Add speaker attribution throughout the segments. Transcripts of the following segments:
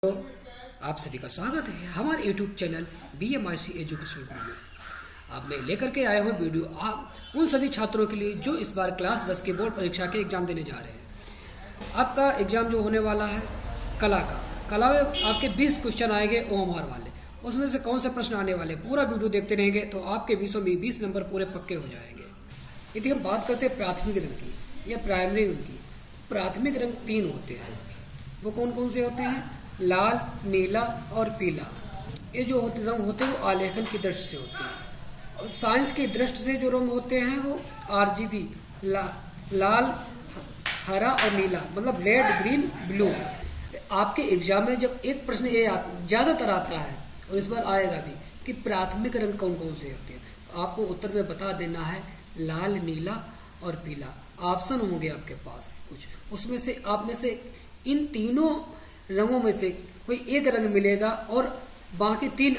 Speaker 1: तो आप सभी का स्वागत है हमारे YouTube channel BMRC education group में। अब मैं लेकर के आया हूँ वीडियो आप उन सभी छात्रों के लिए जो इस बार क्लास 10 के बोर्ड परीक्षा के एग्जाम देने जा रहे हैं। आपका एग्जाम जो होने वाला है कला में आपके 20 क्वेश्चन आएंगे ओमआर वाले। उसमें से कौन से प्रश्न आने वाले पूरा वीडियो देखते रहेंगे तो आपके 20 नंबर पूरे पक्के हो जाएंगे। यदि हम बात करते हैं प्राथमिक रंग की या प्राइमरी रंग की, प्राथमिक रंग 3 होते हैं। वो कौन कौन से होते हैं? लाल, नीला और पीला। ये जो रंग होते हैं वो आलेखन की दृष्टि से होते हैं, और साइंस की दृष्टि से जो रंग होते हैं वो RGB लाल, हरा और नीला, मतलब रेड, ग्रीन, ब्लू। आपके एग्जाम में जब एक प्रश्न ये ज्यादातर आता है और इस बार आएगा भी कि प्राथमिक रंग कौन कौन से होते हैं, तो आपको उत्तर में बता देना है लाल, नीला और पीला। ऑप्शन होंगे आपके पास कुछ, उसमें से आप में से इन तीनों रंगों में से कोई एक रंग मिलेगा और बाकी 3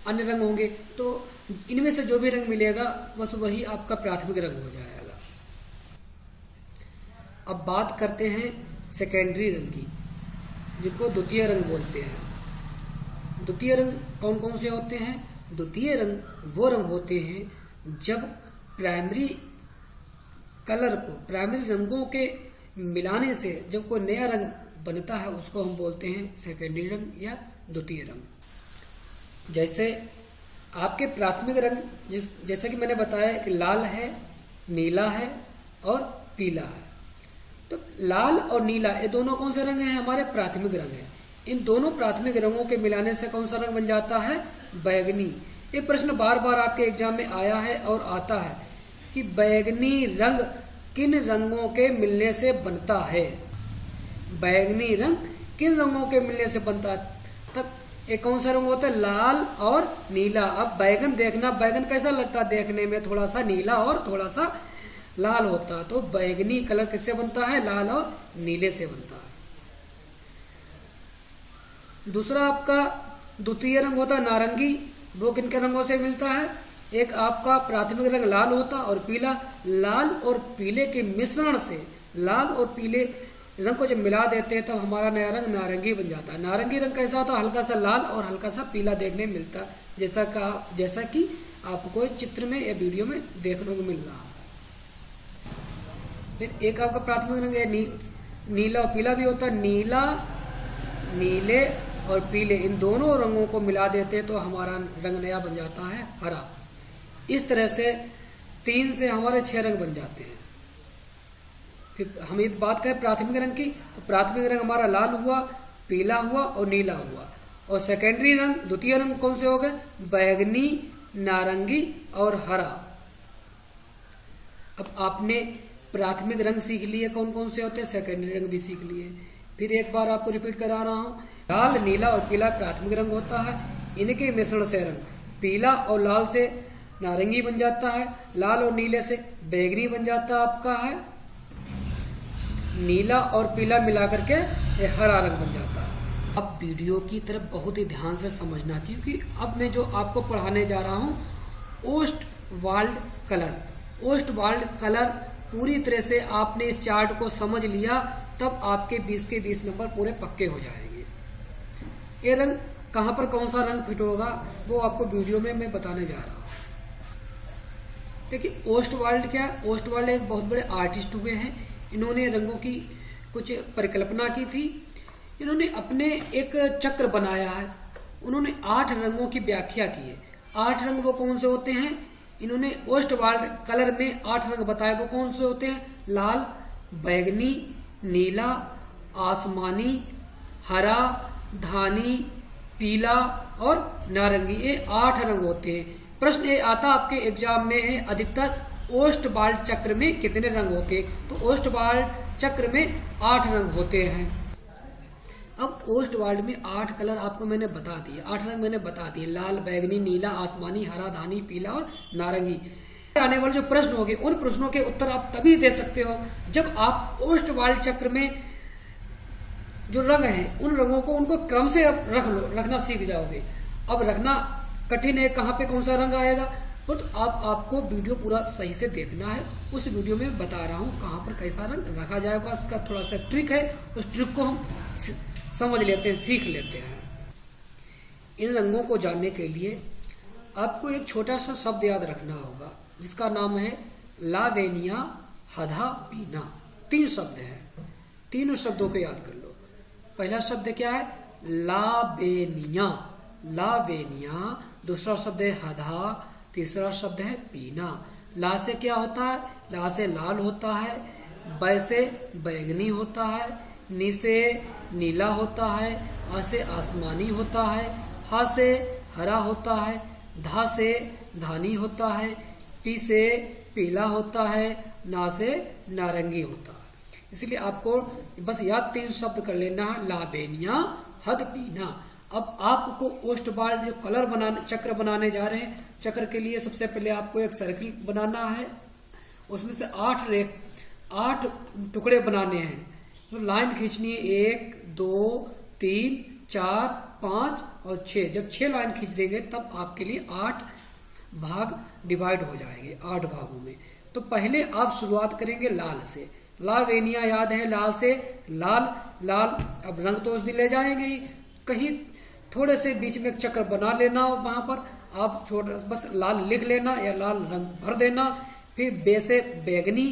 Speaker 1: अन्य रंग होंगे, तो इनमें से जो भी रंग मिलेगा बस वही आपका प्राथमिक रंग हो जाएगा। अब बात करते हैं सेकेंडरी रंग की, जिनको द्वितीय रंग बोलते हैं। द्वितीय रंग कौन कौन से होते हैं? द्वितीय रंग वो रंग होते हैं जब प्राइमरी कलर को, प्राइमरी रंगों के मिलाने से जब कोई नया रंग बनता है उसको हम बोलते हैं सेकेंडरी रंग या द्वितीय रंग। जैसे आपके प्राथमिक रंग जैसे कि मैंने बताया कि लाल है, नीला है और पीला है। तो लाल और नीला ये दोनों कौन से रंग हैं? हमारे प्राथमिक रंग हैं। इन दोनों प्राथमिक रंगों के मिलाने से कौन सा रंग बन जाता है? बैगनी। ये प्रश्न बार बार आपके एग्जाम में आया है और आता है कि बैगनी रंग किन रंगों के मिलने से बनता है? बैगनी रंग किन रंगों के मिलने से बनता है? तब एक कौन सा रंग होता है? लाल और नीला। अब बैगन देखना, बैगन कैसा लगता है देखने में? थोड़ा सा नीला और थोड़ा सा लाल होता है। तो बैगनी कलर किससे बनता है? लाल और नीले से बनता है। दूसरा आपका द्वितीय रंग होता है नारंगी। वो किन के रंगों से मिलता है? एक आपका प्राथमिक रंग लाल होता और पीला। लाल और पीले के मिश्रण से, लाल और पीले रंग को जब मिला देते हैं तब हमारा नया रंग नारंगी बन जाता है। नारंगी रंग कैसा होता है? हल्का सा लाल और हल्का सा पीला देखने मिलता है, जैसा कि आपको चित्र में या वीडियो में देखने को मिल रहा है। फिर एक आपका प्राथमिक रंग है नीला और पीला भी होता है। नीला, नीले और पीले इन दोनों रंगों को मिला देते हैं तो हमारा रंग नया बन जाता है हरा। इस तरह से 3 से हमारे 6 रंग बन जाते हैं। फिर हम ये बात करें प्राथमिक रंग की, तो प्राथमिक रंग हमारा लाल हुआ, पीला हुआ और नीला हुआ। और सेकेंडरी रंग, द्वितीय रंग कौन से हो गए? बैगनी, नारंगी और हरा। अब आपने प्राथमिक रंग सीख लिए कौन कौन से होते हैं, सेकेंडरी रंग भी सीख लिए। फिर एक बार आपको रिपीट करा रहा हूं, लाल, नीला और पीला प्राथमिक रंग होता है। इनके मिश्रण से रंग पीला और लाल से नारंगी बन जाता है, लाल और नीले से बैगनी बन जाता आपका है, नीला और पीला मिलाकर के ये हरा रंग बन जाता है। अब वीडियो की तरफ बहुत ही ध्यान से समझना, क्योंकि अब मैं जो आपको पढ़ाने जा रहा हूं ओस्टवाल्ड कलर। ओस्टवाल्ड कलर पूरी तरह से आपने इस चार्ट को समझ लिया तब आपके 20 के 20 नंबर पूरे पक्के हो जाएंगे। ये रंग कहां पर कौन सा रंग फिट होगा वो आपको वीडियो में मैं बताने जा रहा हूं। देखिए ओस्टवाल्ड क्या है? ओस्टवाल्ड एक बहुत बड़े आर्टिस्ट हुए हैं। इन्होंने रंगों की कुछ परिकल्पना की थी। इन्होंने अपने एक चक्र बनाया है। उन्होंने 8 रंगों की व्याख्या की है। 8 रंग वो कौन से होते हैं? इन्होंने ओस्टवाल्ड कलर में 8 रंग बताए। वो कौन से होते हैं? लाल, बैगनी, नीला, आसमानी, हरा, धानी, पीला और नारंगी। ये 8 रंग होते हैं। प्रश्न ये आता आपके एग्जाम में है अधिकतर ओस्टवाल्ड चक्र में कितने रंग होते हैं? तो ओस्टवाल्ड चक्र में 8 रंग होते हैं। अब ओस्टवाल्ड में 8 कलर आपको मैंने बता दिए, 8 रंग मैंने बता दिए, लाल, बैगनी, नीला, आसमानी, हरा, धानी, पीला और नारंगी। आने वाले जो प्रश्न होंगे उन प्रश्नों के उत्तर आप तभी दे सकते हो जब आप ओस्टवाल्ड चक्र में जो रंग है उन रंगों को उनको क्रम से अब रखना सीख जाओगे। अब रखना कठिन है, कहाँ पे कौन सा रंग आएगा, तो आपको वीडियो पूरा सही से देखना है। उस वीडियो में बता रहा हूँ कहाँ पर कैसा रंग रखा जाएगा। इसका थोड़ा सा ट्रिक है, उस ट्रिक को हम समझ लेते हैं, सीख लेते हैं। इन रंगों को जानने के लिए आपको एक छोटा सा शब्द याद रखना होगा जिसका नाम है लावेनिया, हधा, पीना। 3 शब्द हैं, तीनों शब्दों को याद कर लो। पहला शब्द क्या है? लावेनिया, लावेनिया। दूसरा शब्द है हधा, तीसरा शब्द है पीना। ला से क्या होता है? ला से लाल होता है, बै से बैगनी होता है, नी से नीला होता है, आ से आसमानी होता है, हा से हरा होता है, धा से धानी होता है, पी से पीला होता है, ना से नारंगी होता है। इसलिए आपको बस याद 3 शब्द कर लेना है, लावेनिया, हद, पीना। अब आपको ओस्टवाल्ड जो कलर बनाने, चक्र बनाने जा रहे हैं, चक्र के लिए सबसे पहले आपको एक सर्किल बनाना है, उसमें से 8 टुकड़े बनाने हैं। तो लाइन खींचनी है 1 2 3 4 5 और 6। जब 6 लाइन खींच देंगे तब आपके लिए 8 भाग डिवाइड हो जाएंगे, 8 भागों में। तो पहले आप शुरुआत करेंगे लाल से। लावेनिया याद है, लाल से लाल, लाल। अब रंग तो उस दिन ले जाएंगे ही, कहीं थोड़े से बीच में एक चक्र बना लेना, वहां पर आप छोटा बस लाल लिख लेना या लाल रंग भर देना। फिर बे से बैगनी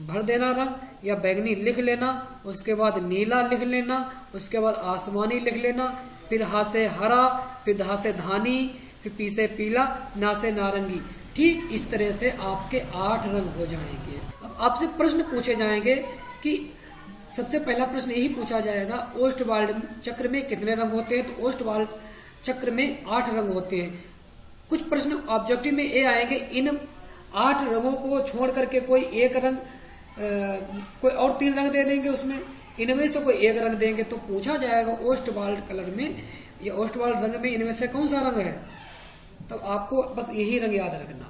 Speaker 1: भर देना रंग या बैगनी लिख लेना। उसके बाद नीला लिख लेना, उसके बाद आसमानी लिख लेना, फिर हा से हरा, फिर धा से धानी, फिर पी से पीला, ना से नारंगी। ठीक इस तरह से आपके 8 रंग हो जाएंगे। अब आपसे प्रश्न पूछे जाएंगे कि सबसे पहला प्रश्न यही पूछा जाएगा, ओस्टवाल्ड चक्र में कितने रंग होते हैं? तो ओस्टवाल्ड चक्र में 8 रंग होते हैं। कुछ प्रश्न ऑब्जेक्टिव में ये आएंगे, इन 8 रंगों को छोड़ करके कोई एक रंग, कोई और 3 रंग दे देंगे, उसमें इनमें से कोई एक रंग देंगे। तो पूछा जाएगा ओस्टवाल्ड कलर में या ओस्टवाल्ड रंग में इनमें से कौन सा रंग है? तो आपको बस यही रंग याद रखना।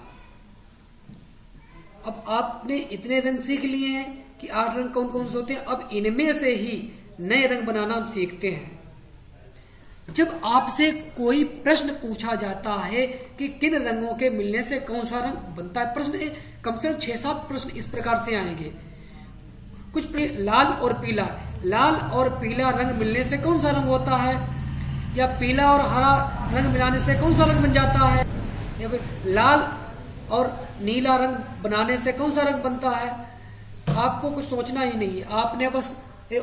Speaker 1: अब आपने इतने रंग सीख लिए हैं कि 8 रंग कौन कौन से होते हैं। अब इनमें से ही नए रंग बनाना हम सीखते हैं। जब आपसे कोई प्रश्न पूछा जाता है कि किन रंगों के मिलने से कौन सा रंग बनता है, प्रश्न कम से कम 6-7 प्रश्न इस प्रकार से आएंगे। कुछ लाल और पीला, लाल और पीला रंग मिलने से कौन सा रंग होता है? या पीला और हरा रंग मिलाने से कौन सा रंग बन जाता है? या फिर लाल और नीला रंग बनाने से कौन सा रंग बनता है? आपको कुछ सोचना ही नहीं है, आपने बस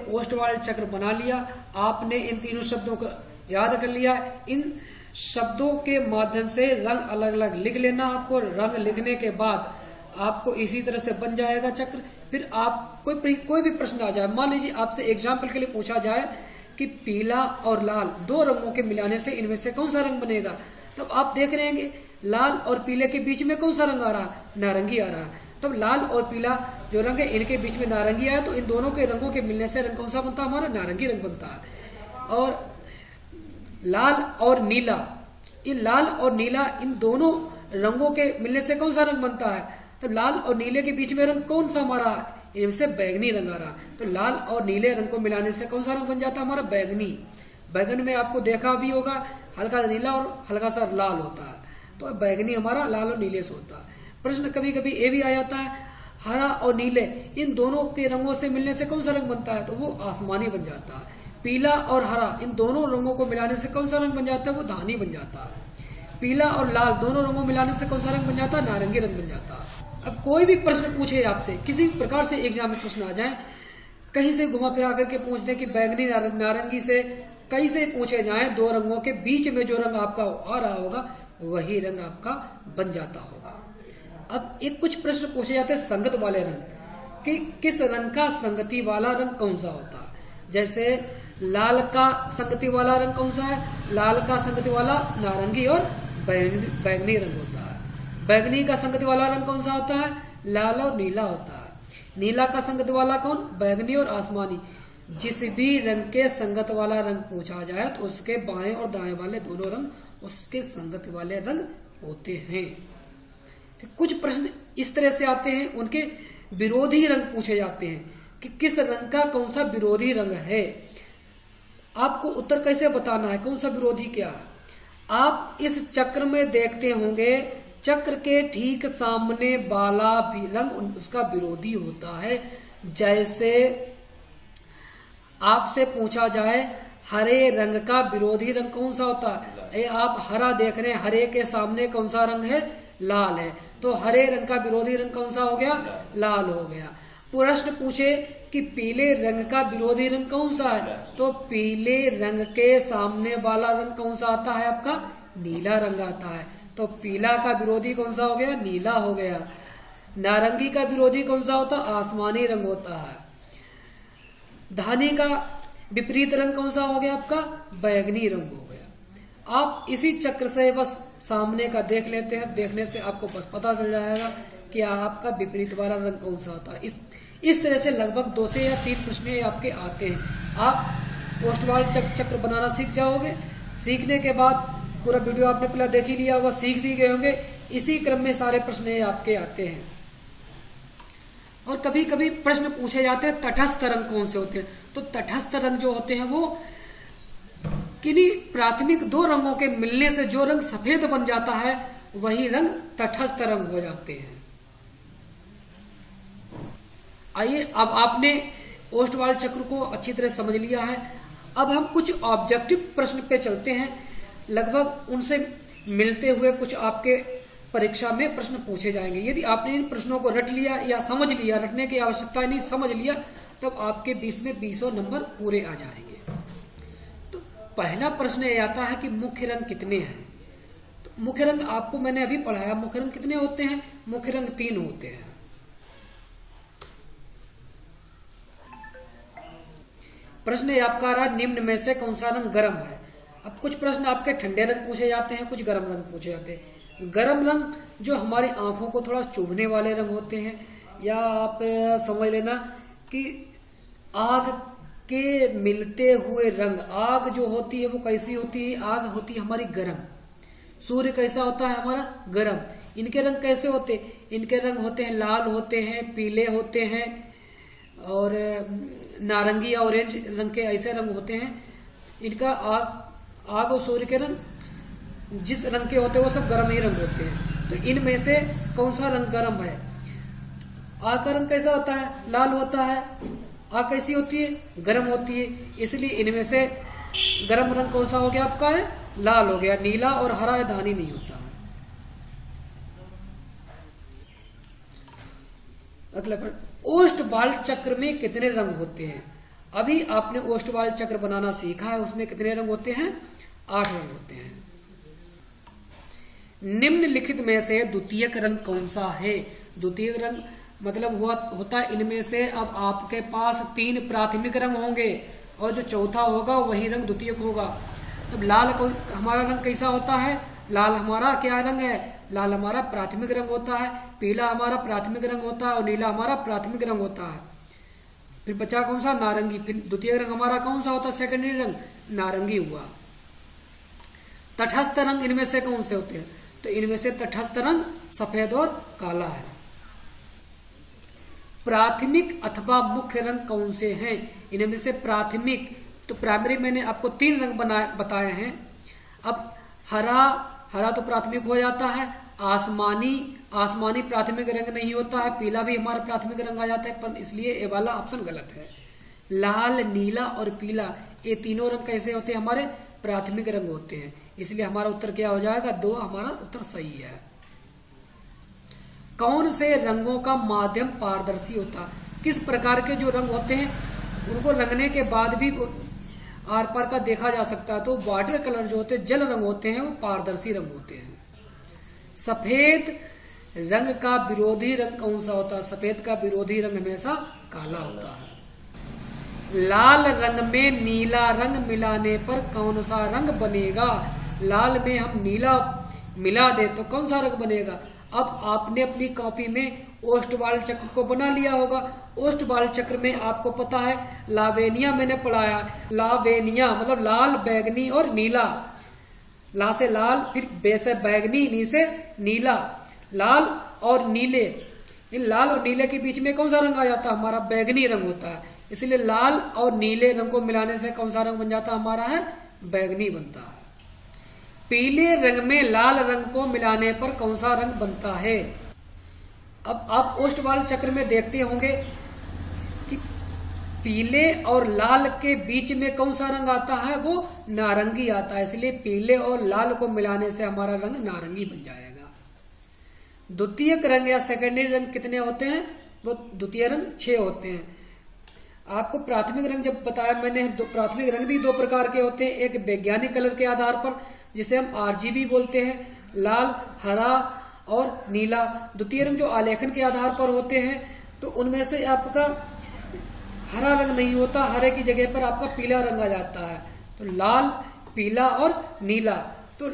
Speaker 1: ओस्टवाल्ड चक्र बना लिया, आपने इन तीनों शब्दों को याद कर लिया। इन शब्दों के माध्यम से रंग अलग अलग लिख लेना। आपको रंग लिखने के बाद आपको इसी तरह से बन जाएगा चक्र। फिर आप कोई भी प्रश्न आ जाए, मान लीजिए आपसे एग्जाम्पल के लिए पूछा जाए कि पीला और लाल 2 रंगों के मिलाने से इनमें से कौन सा रंग बनेगा, तब आप देख रहे हैं लाल और पीले के बीच में कौन सा रंग आ रहा है? नारंगी आ रहा है। तब लाल और पीला जो रंग है इनके बीच में नारंगी आया, तो इन दोनों के रंगों के मिलने से रंग कौन सा बनता है? हमारा नारंगी रंग बनता है। और लाल और नीला, इन लाल और नीला इन दोनों रंगों के मिलने से कौन सा रंग बनता है? तो लाल और नीले के बीच में रंग कौन सा हमारा? इनमें से बैगनी रंग आ रहा। तो लाल और नीले रंग को मिलाने से कौन सा रंग बन जाता है? हमारा बैगनी। बैगन में आपको देखा भी होगा हल्का नीला और हल्का सा लाल होता है, तो बैगनी हमारा लाल और नीले से होता है। प्रश्न कभी कभी ये भी आ जाता है, हरा और नीले इन दोनों के रंगों से मिलने से कौन सा रंग बनता है? तो वो आसमानी बन जाता है। पीला और हरा इन दोनों रंगों को मिलाने से कौन सा रंग बन जाता है? वो धानी बन जाता है। पीला और लाल दोनों रंगों मिलाने से कौन सा रंग बन जाता है? नारंगी रंग बन जाता है। अब कोई भी प्रश्न पूछे आपसे, किसी प्रकार से एग्जाम में प्रश्न आ जाए, कहीं से घुमा फिरा करके पूछ दे कि बैगनी नारंगी से, कहीं से पूछे जाए, 2 रंगों के बीच में जो रंग आपका आ रहा होगा वही रंग आपका बन जाता होगा। अब एक कुछ प्रश्न पूछे जाते हैं संगत वाले रंग, कि किस रंग का संगति वाला रंग कौन सा होता है। जैसे लाल का संगति वाला रंग कौन सा है? लाल का संगति वाला नारंगी और बैगनी रंग होता है। बैगनी का संगति वाला रंग कौन सा होता है? लाल और नीला होता है। नीला का संगति वाला कौन? बैगनी और आसमानी। जिस भी रंग के संगत वाला रंग पूछा जाए तो उसके बाएं और दाएं वाले दोनों रंग उसके संगत वाले रंग होते हैं। कुछ प्रश्न इस तरह से आते हैं, उनके विरोधी रंग पूछे जाते हैं कि किस रंग का कौन सा विरोधी रंग है। आपको उत्तर कैसे बताना है, कौन सा विरोधी क्या है? आप इस चक्र में देखते होंगे, चक्र के ठीक सामने वाला भी रंग उसका विरोधी होता है। जैसे आपसे पूछा जाए हरे रंग का विरोधी रंग कौन सा होता है? ये आप हरा देख रहे हैं, हरे के सामने कौन सा रंग है? लाल है। तो हरे रंग का विरोधी रंग कौन सा हो गया? लाल हो गया। प्रश्न पूछे कि पीले रंग का विरोधी रंग कौन सा है? तो पीले रंग के सामने वाला रंग कौन सा आता है? आपका नीला रंग आता है। तो पीला का विरोधी कौन सा हो गया? नीला हो गया। नारंगी का विरोधी कौन सा होता? आसमानी रंग होता है। धानी का विपरीत रंग कौन सा हो गया? आपका बैगनी रंग हो गया। आप इसी चक्र से बस सामने का देख लेते हैं, देखने से आपको बस पता चल जाएगा कि आपका विपरीत वाला रंग कौन सा होता है। इस तरह से लगभग 2 से या 3 प्रश्न आपके आते हैं। आप ओस्टवाल चक्र बनाना सीख जाओगे। सीखने के बाद पूरा वीडियो आपने पहले देख ही लिया होगा, सीख भी गए होंगे। इसी क्रम में सारे प्रश्न आपके आते हैं। और कभी कभी प्रश्न पूछे जाते हैं तटस्थ रंग कौन से होते हैं? तो तटस्थ रंग जो होते हैं वो किन्हीं प्राथमिक 2 रंगों के मिलने से जो रंग सफेद बन जाता है वही रंग तटस्थ रंग हो जाते हैं। आइए, अब आपने ओस्टवाल चक्र को अच्छी तरह समझ लिया है। अब हम कुछ ऑब्जेक्टिव प्रश्न पे चलते हैं। लगभग उनसे मिलते हुए कुछ आपके परीक्षा में प्रश्न पूछे जाएंगे। यदि आपने इन प्रश्नों को रट लिया या समझ लिया, रटने की आवश्यकता नहीं, समझ लिया, तब आपके 20 में 20 नंबर पूरे आ जाएंगे। तो पहला प्रश्न ये आता है कि मुख्य रंग कितने हैं? तो मुख्य रंग आपको मैंने अभी पढ़ाया, मुख्य रंग कितने होते हैं? मुख्य रंग 3 होते हैं। प्रश्न ये आपका रहा, निम्न में से कौन सा रंग गर्म है? अब कुछ प्रश्न आपके ठंडे रंग पूछे जाते हैं, कुछ गर्म रंग पूछे जाते हैं। गर्म रंग जो हमारी आंखों को थोड़ा चुभने वाले रंग होते हैं, या आप समझ लेना कि आग के मिलते हुए रंग। आग जो होती है वो कैसी होती है? आग होती है हमारी गर्म। सूर्य कैसा होता है? हमारा गर्म। इनके रंग कैसे होते हैं? इनके रंग होते हैं लाल होते हैं, पीले होते हैं, और नारंगी या ऑरेंज रंग के ऐसे रंग होते हैं। इनका आग और सूर्य के रंग जिस रंग के होते हैं वो सब गर्म ही रंग होते हैं। तो इनमें से कौन सा रंग गर्म है? आग का रंग कैसा होता है? लाल होता है। आग कैसी होती है? गर्म होती है। इसलिए इनमें से गर्म रंग कौन सा हो गया? आपका है लाल हो गया। नीला और हरा धानी नहीं होता है। अगला प्रश्न, ओस्टवाल चक्र में कितने रंग होते हैं? अभी आपने ओस्टवाल चक्र बनाना सीखा है, उसमें कितने रंग होते हैं? 8 रंग होते हैं। निम्नलिखित में से द्वितीयक रंग कौन सा है? द्वितीयक रंग मतलब होता है इनमें से, अब आपके पास 3 प्राथमिक रंग होंगे और जो चौथा होगा वही रंग द्वितीयक होगा। अब लाल हमारा रंग कैसा होता है? लाल हमारा क्या रंग है? लाल हमारा प्राथमिक रंग होता है। पीला हमारा प्राथमिक रंग होता है और नीला हमारा प्राथमिक रंग होता है। फिर बचा कौन सा? नारंगी। फिर द्वितीय रंग हमारा कौन सा होता है? सेकेंडरी रंग नारंगी हुआ। तटस्थ रंग इनमें से कौन से होते हैं? तो इनमें से तटस्थ रंग सफेद और काला है। प्राथमिक अथवा मुख्य रंग कौन से हैं? इनमें से प्राथमिक, तो प्राइमरी मैंने आपको 3 रंग बताए हैं। अब हरा तो प्राथमिक हो जाता है। आसमानी प्राथमिक रंग नहीं होता है। पीला भी हमारा प्राथमिक रंग आ जाता है, पर इसलिए ये वाला ऑप्शन गलत है। लाल, नीला और पीला ये तीनों रंग कैसे होते हैं? हमारे प्राथमिक रंग होते हैं। इसलिए हमारा उत्तर क्या हो जाएगा? 2 हमारा उत्तर सही है। कौन से रंगों का माध्यम पारदर्शी होता है? किस प्रकार के जो रंग होते हैं उनको रंगने के बाद भी आर पार का देखा जा सकता है। तो वाटर कलर जो होते हैं, जल रंग होते हैं, वो पारदर्शी रंग होते हैं। सफेद रंग का विरोधी रंग कौन सा होता है? सफेद का विरोधी रंग हमेशा काला होता है। लाल रंग में नीला रंग मिलाने पर कौन सा रंग बनेगा? लाल में हम नीला मिला दे तो कौन सा रंग बनेगा? अब आपने अपनी कॉपी में ओस्टवाल चक्र को बना लिया होगा। ओस्टवाल चक्र में आपको पता है लावेनिया मैंने पढ़ाया। लावेनिया मतलब लाल, बैगनी और नीला। ला से लाल, फिर बे से बैगनी, नी से नीला। लाल और नीले, इन लाल और नीले के बीच में कौन सा रंग आ जाता है? हमारा बैगनी रंग होता है। इसलिए लाल और नीले रंग को मिलाने से कौन सा रंग बन जाता है? हमारा है बैगनी बनता है। पीले रंग में लाल रंग को मिलाने पर कौन सा रंग बनता है? अब आप ओस्टवाल चक्र में देखते होंगे कि पीले और लाल के बीच में कौन सा रंग आता है? वो नारंगी आता है, इसलिए पीले और लाल को मिलाने से हमारा रंग नारंगी बन जाएगा। द्वितीयक रंग या सेकेंडरी रंग कितने होते हैं? वो द्वितीय रंग 6 होते हैं। आपको प्राथमिक रंग जब बताया मैंने, प्राथमिक रंग भी 2 प्रकार के होते हैं। एक वैज्ञानिक कलर के आधार पर जिसे हम RGB बोलते हैं, लाल, हरा और नीला। द्वितीय रंग जो आलेखन के आधार पर होते हैं, तो उनमें से आपका हरा रंग नहीं होता, हरे की जगह पर आपका पीला रंग आ जाता है। तो लाल, पीला और नीला। तो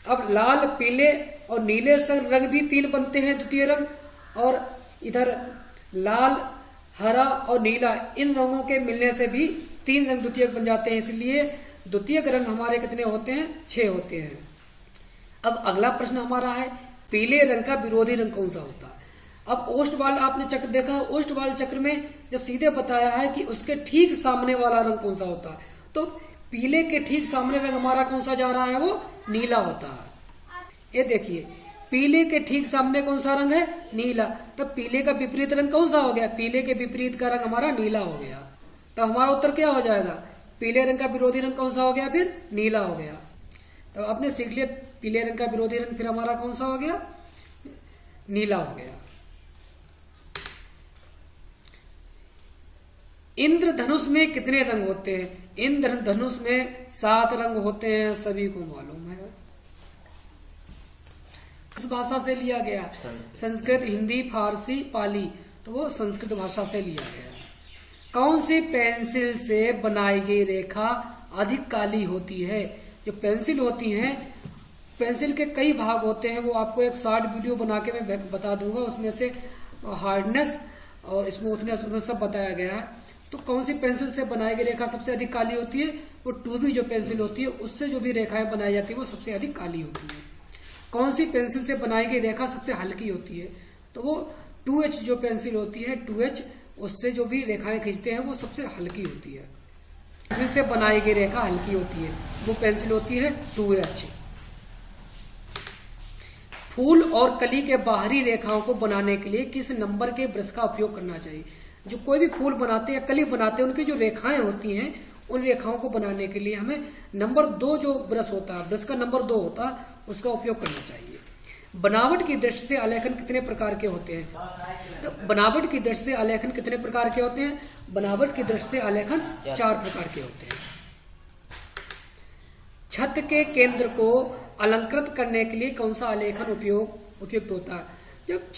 Speaker 1: अब लाल, पीले और नीले रंग भी 3 बनते हैं द्वितीय रंग, और इधर लाल, हरा और नीला, इन रंगों के मिलने से भी 3 रंग द्वितीयक बन जाते हैं। इसलिए द्वितीयक रंग हमारे कितने होते हैं? 6 होते हैं। अब अगला प्रश्न हमारा है, पीले रंग का विरोधी रंग कौन सा होता है? अब ओष्टवाल आपने चक्र देखा, ओष्टवाल चक्र में जब सीधे बताया है कि उसके ठीक सामने वाला रंग कौन सा होता है, तो पीले के ठीक सामने रंग हमारा कौन सा जा रहा है? वो नीला होता है। ये देखिए, पीले के ठीक सामने कौन सा रंग है? नीला। तब पीले का विपरीत रंग कौन सा हो गया? पीले के विपरीत का रंग हमारा नीला हो गया। तो हमारा उत्तर क्या हो जाएगा? पीले रंग का विरोधी रंग कौन सा हो गया? फिर नीला हो गया। तो आपने सीख लिया पीले रंग का विरोधी रंग फिर हमारा कौन सा हो गया? नीला हो गया। इंद्रधनुष में कितने रंग होते हैं? इंद्रधनुष में 7 रंग होते हैं, सभी को मालूम है। इस भाषा से लिया गया, संस्कृत, हिंदी, फारसी, पाली, तो वो संस्कृत भाषा से लिया गया। कौन सी पेंसिल से बनाई गई रेखा अधिक काली होती है? जो पेंसिल होती है, पेंसिल के कई भाग होते हैं, वो आपको एक शॉर्ट वीडियो बना के मैं बता दूंगा, उसमें से हार्डनेस और उसमें सब बताया गया है। तो कौन सी पेंसिल से बनाई गई रेखा सबसे अधिक काली होती है? वो 2B जो पेंसिल होती है, उससे जो भी रेखाएं बनाई जाती है वो सबसे अधिक काली होती है। कौन सी पेंसिल से बनाई गई रेखा सबसे हल्की होती है? तो वो 2H जो पेंसिल होती है, 2H, उससे जो भी रेखाएं खींचते हैं वो सबसे हल्की होती है। पेंसिल से बनाई गई रेखा हल्की होती है, वो पेंसिल होती है 2H। फूल और कली के बाहरी रेखाओं को बनाने के लिए किस नंबर के ब्रश का उपयोग करना चाहिए? जो कोई भी फूल बनाते हैं या कली बनाते हैं, उनकी जो रेखाएं होती हैं, उन रेखाओं को बनाने के लिए हमें नंबर 2 जो ब्रश होता है, ब्रश का नंबर 2 होता है, उसका उपयोग करना चाहिए। बनावट की दृष्टि से आलेखन कितने प्रकार के होते हैं? तो बनावट की दृष्टि से आलेखन कितने प्रकार के होते हैं? बनावट की दृष्टि से आलेखन 4 प्रकार के होते हैं। छत के केंद्र को अलंकृत करने के लिए कौन सा आलेखन उपयुक्त होता है? जब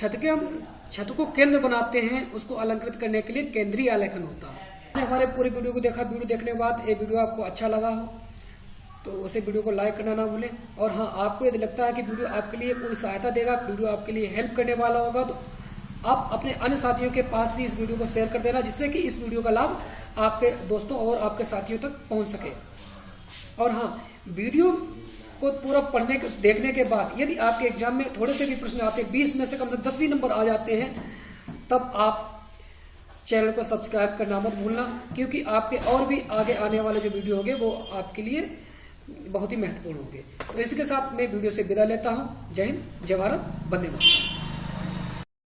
Speaker 1: छत को केंद्र बनाते हैं, उसको अलंकृत करने के लिए केंद्रीय आलेखन होता है। हमारे पूरे वीडियो को देखा, वीडियो देखने के बाद ये वीडियो आपको अच्छा लगा हो तो उसे वीडियो को लाइक करना ना भूलें। और हाँ, आपको यदि लगता है कि वीडियो आपके लिए पूरी सहायता देगा, वीडियो आपके लिए हेल्प करने वाला होगा, तो आप अपने अन्य साथियों के पास भी इस वीडियो को शेयर कर देना, जिससे कि इस वीडियो का लाभ आपके दोस्तों और आपके साथियों तक पहुंच सके। और हाँ, वीडियो को पूरा देखने के बाद यदि आपके एग्जाम में थोड़े से भी प्रश्न आते हैं, 20 में से कम से 10 भी नंबर आ जाते हैं, तब आप चैनल को सब्सक्राइब करना मत भूलना, क्योंकि आपके और भी आगे आने वाले जो वीडियो होंगे वो आपके लिए बहुत ही महत्वपूर्ण होंगे। तो इसके साथ मैं वीडियो से विदा लेता हूँ। जय हिंद, जय भारत, वंदे मातरम।